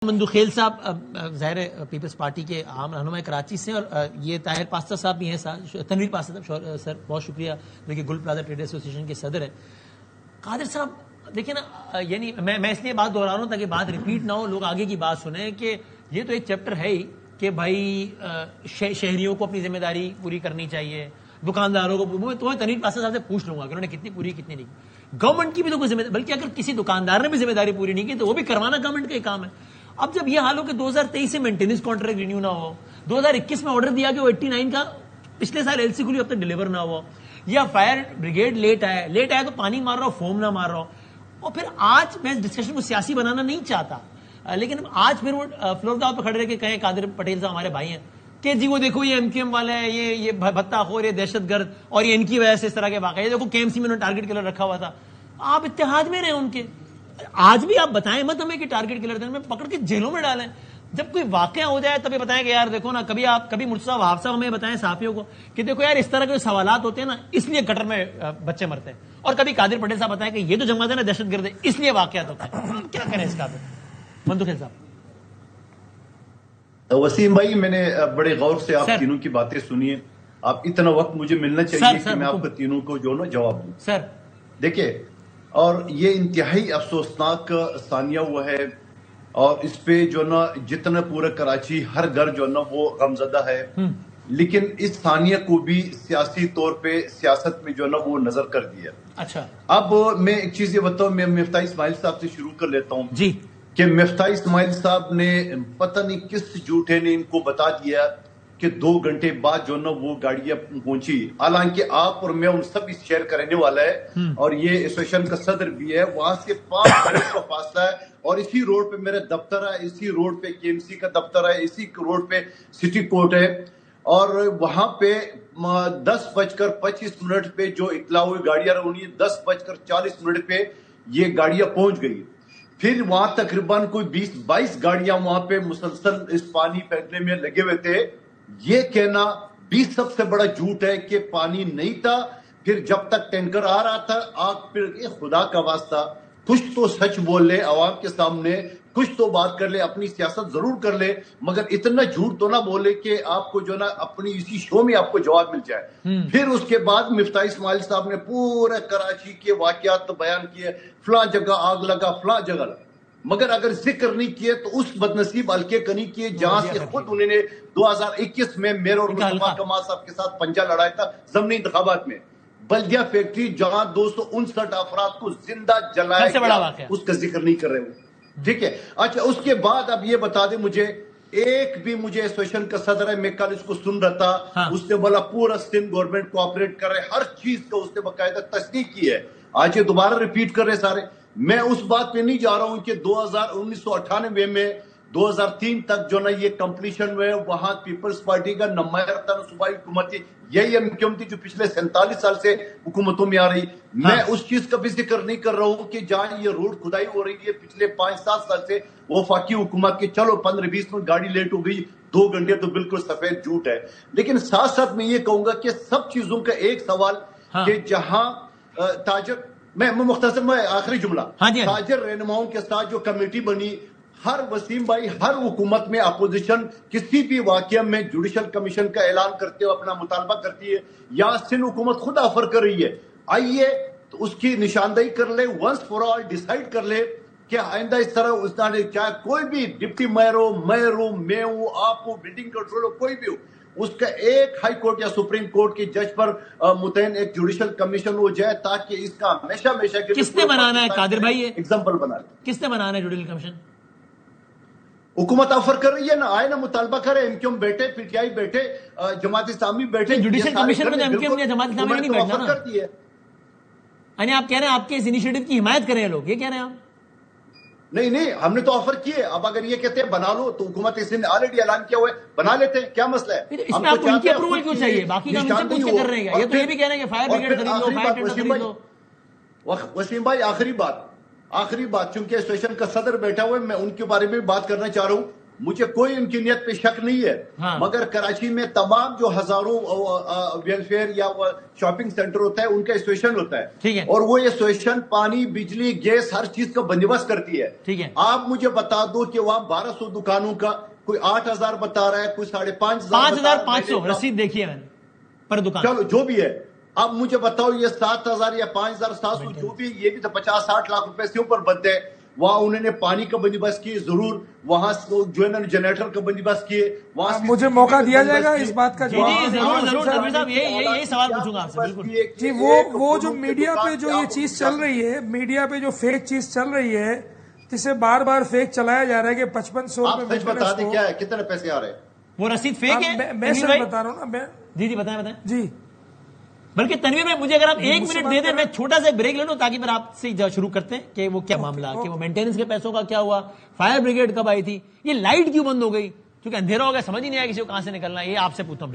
مندوخیل صاحب ظاہر Peoples party کے عام رہنما کراچی سے، اور یہ طاہر پاستہ صاحب بھی ہیں، تنویر پاستہ صاحب، سر بہت شکریہ، دیکھیے گل پلازا ٹریڈر ایسوسیشن کے صدر ہیں۔ قادر صاحب دیکھیں نا، یعنی میں اس لیے بات دہرا رہا ہوں تاکہ بات ریپیٹ نہ ہو، لوگ آگے کی بات سنیں کہ یہ تو ایک چیپٹر ہے ہی کہ بھائی شہریوں کو اپنی ذمہ داری پوری کرنی چاہیے، دکانداروں کو۔ تو تنویر پاستہ صاحب سے پوچھ لوں گا کہ انہوں نے کتنی پوری کتنی نہیں۔ گورنمنٹ کی بھی تو کوئی ذمہ داری، بلکہ اگر کسی دکاندار نے بھی ذمہ داری پوری نہیں کی تو وہ بھی کروانا گورنمنٹ کا ہی کام ہے۔ اب جب یہ حال ہو کہ 2023 سے مینٹیننس کانٹریکٹ رینیو نہ ہو، 2021 میں آرڈر دیا کہ وہ 89 کا پچھلے سال ایل سی کھلی اب تک ڈیلیور نہ ہوا، یا فائر بریگیڈ لیٹ آیا تو پانی مار رہا ہو، فوم نہ مار رہا ہو، اور پھر آج میں اس ڈسکشن کو سیاسی بنانا نہیں چاہتا، لیکن آج پھر وہ فلور داؤ پہ کھڑے رہے کہ کہیں قادر پٹیل صاحب ہمارے بھائی ہیں کہ جی وہ دیکھو یہ ایم کیو ایم والے ہیں، یہ بھتہ خور، یہ دہشت گرد، اور یہ ان کی وجہ سے اس طرح کے واقعے، دیکھو کے ایم سی میں انہوں نے ٹارگیٹ کلر رکھا ہوا تھا۔ آپ اتحاد میں رہے ان کے، آج بھی آپ بتائیں مت ہمیں کہ ٹارگیٹ کلر میں پکڑ کے جیلوں میں ڈالیں۔ جب کوئی واقعہ ہو جائے تب یہ بتائیں کہ یار دیکھو نا، کبھی مرتضیٰ وہاب صاحب ہمیں بتائیں صحافیوں کو کہ دیکھو یار اس طرح کے سوالات ہوتے ہیں نا اس لیے گٹر میں بچے مرتے ہیں، اور کبھی قادر پٹیل صاحب بتائیں کہ یہ جو جماعت ہے نا دہشت گرد ہے اس لیے واقعات ہوتے ہیں۔ کیا کریں اس کا؟ مندوخیل صاحب۔ وسیم بھائی، میں نے بڑے غور سے آپ تینوں کی باتیں سنی ہیں، آپ اتنا وقت مجھے ملنا چاہیے کہ میں آپ کو تینوں کو جو نا جواب دوں۔ سر دیکھیں، اور یہ انتہائی افسوسناک ثانیہ ہوا ہے، اور اس پہ جو نا جتنا پورا کراچی ہر گھر جو نا وہ غمزدہ ہے، لیکن اس ثانیہ کو بھی سیاسی طور پہ سیاست میں جو نا وہ نظر کر دیا۔ اچھا، اب میں ایک چیز یہ بتاؤں، میں مفتاح اسماعیل صاحب سے شروع کر لیتا ہوں جی، کہ مفتاح اسماعیل صاحب نے پتہ نہیں کس جھوٹے نے ان کو بتا دیا کہ 2 گھنٹے بعد جو نا وہ گاڑیاں پہنچی، حالانکہ آپ اور میں ان سب اس شیئر کرنے والا ہے، اور یہ ایسوسیشن کا صدر بھی ہے، وہاں سے 5 منٹ کا فاصلہ ہے، اور اسی روڈ پہ میرا دفتر ہے، اسی روڈ پہ کے ایم سی کا دفتر ہے، اسی روڈ پہ سٹی کورٹ ہے، اور وہاں پہ 10:25 پہ جو اطلاع ہوئی گاڑیاں رونی، 10:40 پہ یہ گاڑیاں پہنچ گئی۔ پھر وہاں تقریباً کوئی 20-22 گاڑیاں وہاں پہ مسلسل اس پانی پھینکنے میں لگے ہوئے تھے۔ یہ کہنا بھی سب سے بڑا جھوٹ ہے کہ پانی نہیں تھا۔ پھر جب تک ٹینکر آ رہا تھا، آپ پھر خدا کا واسطہ کچھ تو سچ بول لے عوام کے سامنے، کچھ تو بات کر لے، اپنی سیاست ضرور کر لے، مگر اتنا جھوٹ تو نہ بولے کہ آپ کو جو نا اپنی اسی شو میں آپ کو جواب مل جائے۔ پھر اس کے بعد مفتاح اسماعیل صاحب نے پورا کراچی کے واقعات تو بیان کیے، فلاں جگہ آگ لگا، فلاں جگہ لگا، مگر اگر ذکر نہیں کیے تو اس بدنصیب حلقے کا نہیں کیے جہاں سے خود انہوں نے 2021 میں میئر اور مصطفیٰ کمال صاحب کے ساتھ پنجہ لڑایا تھا ضمنی انتخابات میں، بلدیہ فیکٹری جہاں 259 افراد کو زندہ جلایا گیا، اس کا ذکر نہیں کر رہے ہو، ٹھیک ہے۔ اچھا، اس کے بعد اب یہ بتا دیں مجھے، ایک بھی مجھے ایسوسیشن کا صدر ہے، میں کل اس کو سن رہا تھا، اس نے بولا پورا سندھ گورنمنٹ کوآپریٹ کر رہے، ہر چیز کا اس نے باقاعدہ تصدیق کی ہے۔ آج یہ دوبارہ ریپیٹ کر رہے سارے، میں اس بات پہ نہیں جا رہا ہوں کہ 1998 میں 2003 تک جو نا یہ کمپلیشن ہوئے، وہاں پیپلز پارٹی کا نمائندہ تھا، صوبائی حکومت تھی، یہی حکومت تھی جو پچھلے 47 سال سے حکومتوں میں آ رہی۔ میں اس چیز کا بھی ذکر نہیں کر رہا ہوں کہ جہاں یہ روڈ کھدائی ہو رہی ہے پچھلے 5-7 سال سے، وہ وفاقی حکومت کے چلو 15-20 منٹ گاڑی لیٹ ہو گئی، 2 گھنٹے تو بالکل سفید جھوٹ ہے۔ لیکن ساتھ ساتھ میں یہ کہوں گا کہ سب چیزوں کا ایک سوال کہ جہاں تاجر، میں مختصر میں آخری جملہ، تاجر رہنماؤں کے ساتھ جو کمیٹی بنی، ہر وسیم بھائی ہر حکومت میں اپوزیشن کسی بھی واقعہ میں جوڈیشل کمیشن کا اعلان کرتے ہوئے اپنا مطالبہ کرتی ہے، یا سندھ حکومت خود آفر کر رہی ہے، آئیے تو اس کی نشاندہی کر لے، ونس فار آل ڈیسائیڈ کر لے کہ آئندہ اس طرح اس نے چاہے کوئی بھی ڈپٹی میئر ہو، میں ہوں، آپ ہو، بلڈنگ کنٹرول ہو، کوئی بھی ہو، اس کا ایک ہائی کورٹ یا سپریم کورٹ کے جج پر متعین ایک جوڈیشل کمیشن ہو جائے تاکہ اس کا ہمیشہ کس نے بنانا ہے قادر بھائی؟ ایگزامپل بنا لے، کس نے بنانا ہے جوڈیشل کمیشن؟ حکومت آفر کر رہی ہے نا، آئے نا مطالبہ کرے، ایم کیو ایم بیٹھے، پی ٹی آئی بیٹھے، جماعت اسلامی بیٹھے، جوڈیشل کمیشن میں ایم کیو ایم یا جماعت اسلامی نہیں بیٹھنا نا، کرتی ہے۔ یعنی آپ کہہ رہے ہیں آپ کے اس انیشیٹو کی حمایت کریں لوگ، یہ کہہ رہے ہیں آپ؟ نہیں، ہم نے تو آفر کیے، اب اگر یہ کہتے ہیں بنا لو تو حکومت اس نے آلریڈی اعلان کیا ہوا ہے، بنا لیتے ہیں، کیا مسئلہ ہے؟ اس میں آپ کو ان کی اپروول کیوں چاہیے؟ باقی کام ان سے پوچھ کے کر رہے ہیں، یہ تو یہ بھی کہہ رہے ہیں کہ فائر بریگیڈ خرید لو، فائر ٹینڈر خرید لو۔ وسیم بھائی آخری بات، چونکہ ایسوسیشن کا صدر بیٹھا ہوا ہے، میں ان کے بارے میں بات کرنا چاہ رہا ہوں مجھے کوئی ان کی نیت پہ شک نہیں ہے. مگر کراچی میں تمام جو ہزاروں ویلفیئر یا شاپنگ سینٹر ہوتا ہے ان کا ایسوسیشن ہوتا ہے, اور وہ ایسوسیشن پانی, بجلی, گیس ہر چیز کا بندوبست کرتی ہے. آپ مجھے بتا دو کہ وہاں 1200 دکانوں کا کوئی 8000 بتا رہا ہے, کوئی 5500, 5500 رسید دیکھیے میں نے پر دکان. چلو جو بھی ہے, اب مجھے بتاؤ یہ 7000 یا 5700 جو بھی, یہ بھی تو 50-60 لاکھ روپے سے اوپر بنتے ہیں. وہاں انہوں نے پانی کا بندوبست کی, ضرور وہاں جو ہے نا جنریٹر کا بندوبست کیے. وہاں مجھے موقع دیا جائے گا اس بات کا جواب. ضرور تنویر صاحب, یہی سوال پوچھوں گا آپ سے. بالکل جی, وہ جو میڈیا پہ جو یہ چیز چل رہی ہے, میڈیا پہ جو فیک چیز چل رہی ہے, جسے بار بار فیک چلایا جا رہا ہے کہ 5500 روپے. سچ بتا دیں کیا ہے, کتنے پیسے آ رہے ہیں, وہ رسید فیک ہے. میں سر بتا رہا ہوں نا. جی بتائیں. جی بلکہ تنویر بھائی مجھے اگر آپ 1 منٹ دے دیں, میں چھوٹا سا بریک لے لوں تاکہ پھر آپ سے شروع کرتے ہیں کہ وہ کیا معاملہ, کہ وہ مینٹیننس کے پیسوں کا کیا ہوا, فائر بریگیڈ کب آئی تھی, یہ لائٹ کیوں بند ہو گئی, کیونکہ اندھیرا ہو گیا, سمجھ ہی نہیں آیا کسی کو کہاں سے نکلنا ہے. یہ آپ سے پوچھتا ہوں.